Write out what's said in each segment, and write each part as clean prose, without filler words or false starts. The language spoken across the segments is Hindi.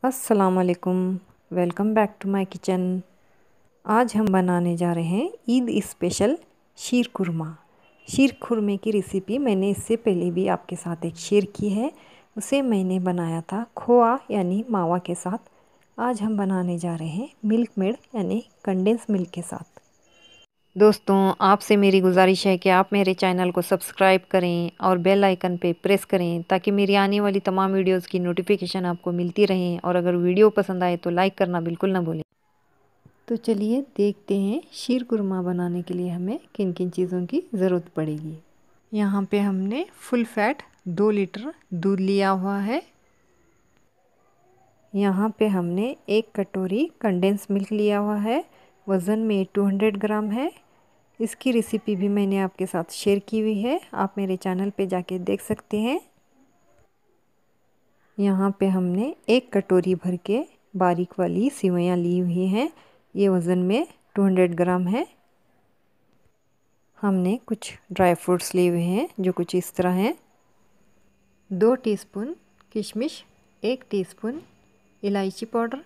अस्सलाम वालेकुम। Welcome back to my kitchen. आज हम बनाने जा रहे हैं ईद स्पेशल शीर कुरमा। शीर खुरमे की रेसिपी मैंने इससे पहले भी आपके साथ एक शेयर की है। उसे मैंने बनाया था खोआ यानी मावा के साथ। आज हम बनाने जा रहे हैं मिल्क मेड यानी कंडेंस मिल्क के साथ। दोस्तों, आपसे मेरी गुजारिश है कि आप मेरे चैनल को सब्सक्राइब करें और बेल आइकन पे प्रेस करें ताकि मेरी आने वाली तमाम वीडियोस की नोटिफिकेशन आपको मिलती रहें। और अगर वीडियो पसंद आए तो लाइक करना बिल्कुल ना भूलें। तो चलिए देखते हैं शीर कुरमा बनाने के लिए हमें किन किन चीज़ों की ज़रूरत पड़ेगी। यहाँ पे हमने फुल फैट 2 लीटर दूध लिया हुआ है। यहाँ पे हमने 1 कटोरी कंडेंस मिल्क लिया हुआ है। वज़न में 200 ग्राम है। इसकी रेसिपी भी मैंने आपके साथ शेयर की हुई है, आप मेरे चैनल पे जाके देख सकते हैं। यहाँ पे हमने 1 कटोरी भर के बारीक वाली सेवइयाँ ली हुई हैं। ये वज़न में 200 ग्राम है। हमने कुछ ड्राई फ्रूट्स लिए हुए हैं जो कुछ इस तरह हैं। 2 टीस्पून किशमिश, 1 टीस्पून इलायची पाउडर,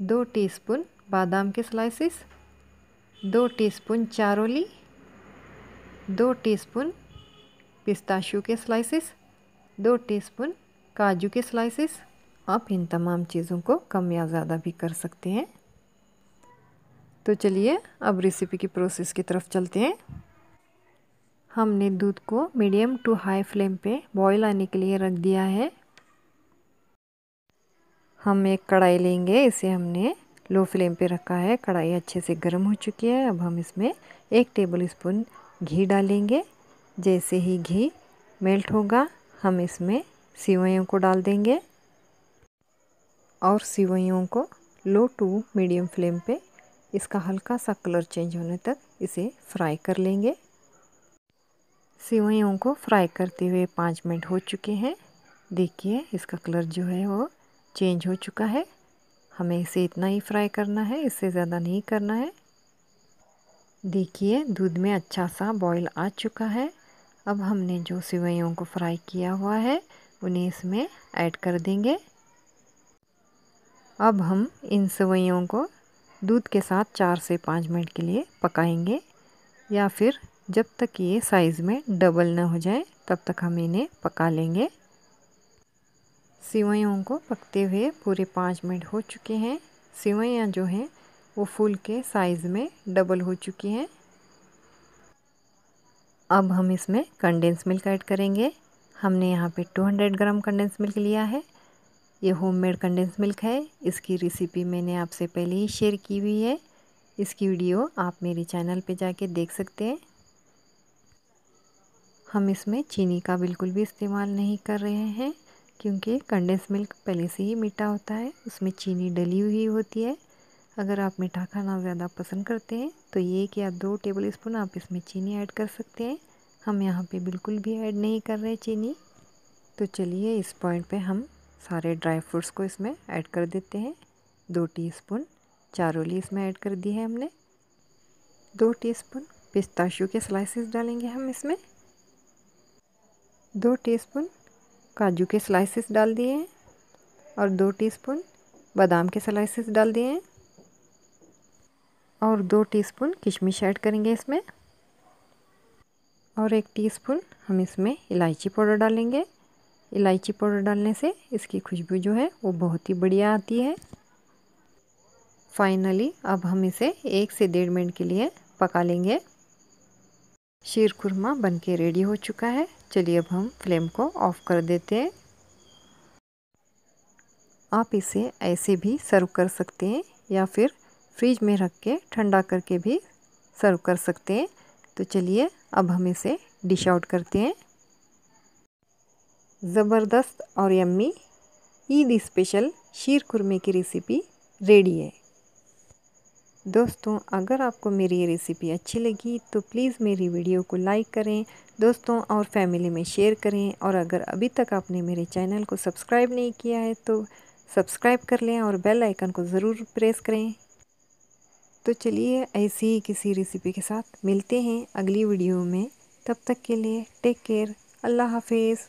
2 टीस्पून बादाम के slices, 2 teaspoon charoli, 2 teaspoon pistachio के स्लाइसेस, 2 टीस्पून काजू के स्लाइसेस। आप इन तमाम चीज़ों को कम या ज़्यादा भी कर सकते हैं। तो चलिए अब रेसिपी की प्रोसेस की तरफ चलते हैं। हमने दूध को मीडियम टू हाई फ्लेम पे बॉईल आने के लिए रख दिया है। हम एक कढ़ाई लेंगे, इसे हमने लो फ्लेम पे रखा है। कढ़ाई अच्छे से गर्म हो चुकी है। अब हम इसमें 1 टेबल स्पून घी डालेंगे। जैसे ही घी मेल्ट होगा हम इसमें सेवइयों को डाल देंगे और सेवइयों को लो टू मीडियम फ्लेम पे इसका हल्का सा कलर चेंज होने तक इसे फ्राई कर लेंगे। सेवइयों को फ्राई करते हुए 5 मिनट हो चुके हैं। देखिए इसका कलर जो है वो चेंज हो चुका है। हमें इसे इतना ही फ्राई करना है, इससे ज़्यादा नहीं करना है। देखिए दूध में अच्छा सा बॉईल आ चुका है। अब हमने जो सेवइयों को फ्राई किया हुआ है उन्हें इसमें ऐड कर देंगे। अब हम इन सेवइयों को दूध के साथ 4 से 5 मिनट के लिए पकाएंगे, या फिर जब तक ये साइज़ में डबल ना हो जाए तब तक हम इन्हें पका लेंगे। सेवइयों को पकते हुए पूरे 5 मिनट हो चुके हैं। सेवइयाँ जो हैं वो फूल के साइज़ में डबल हो चुकी हैं। अब हम इसमें कंडेंस मिल्क ऐड करेंगे। हमने यहाँ पे 200 ग्राम कंडेंस मिल्क लिया है। ये होममेड कंडेंस मिल्क है। इसकी रेसिपी मैंने आपसे पहले ही शेयर की हुई है। इसकी वीडियो आप मेरे चैनल पे जाके देख सकते हैं। हम इसमें चीनी का बिल्कुल भी इस्तेमाल नहीं कर रहे हैं क्योंकि कंडेंस मिल्क पहले से ही मीठा होता है, उसमें चीनी डली हुई होती है। अगर आप मीठा खाना ज़्यादा पसंद करते हैं तो 1 या 2 टेबल स्पून आप इसमें चीनी ऐड कर सकते हैं। हम यहाँ पे बिल्कुल भी ऐड नहीं कर रहे चीनी। तो चलिए इस पॉइंट पे हम सारे ड्राई फ्रूट्स को इसमें ऐड कर देते हैं। 2 टीस्पून चारोली इसमें ऐड कर दी है हमने। 2 टीस्पून पिस्ताशियो के स्लाइसेस डालेंगे हम इसमें। 2 टीस्पून काजू के स्लाइसेस डाल दिए हैं और 2 टीस्पून बादाम के स्लाइसेस डाल दिए हैं और 2 टीस्पून किशमिश ऐड करेंगे इसमें और 1 टीस्पून हम इसमें इलायची पाउडर डालेंगे। इलायची पाउडर डालने से इसकी खुशबू जो है वो बहुत ही बढ़िया आती है। फाइनली अब हम इसे 1 से 1.5 मिनट के लिए पका लेंगे। शीर खुरमा बनके रेडी हो चुका है। चलिए अब हम फ्लेम को ऑफ कर देते हैं। आप इसे ऐसे भी सर्व कर सकते हैं या फिर फ्रिज में रख के ठंडा करके भी सर्व कर सकते हैं। तो चलिए अब हम इसे डिश आउट करते हैं। ज़बरदस्त और यम्मी ईद स्पेशल शीर खुरमे की रेसिपी रेडी है। दोस्तों, अगर आपको मेरी ये रेसिपी अच्छी लगी तो प्लीज़ मेरी वीडियो को लाइक करें, दोस्तों और फैमिली में शेयर करें। और अगर अभी तक आपने मेरे चैनल को सब्सक्राइब नहीं किया है तो सब्सक्राइब कर लें और बेल आइकन को ज़रूर प्रेस करें। तो चलिए ऐसी ही किसी रेसिपी के साथ मिलते हैं अगली वीडियो में। तब तक के लिए टेक केयर। अल्लाह हाफिज़।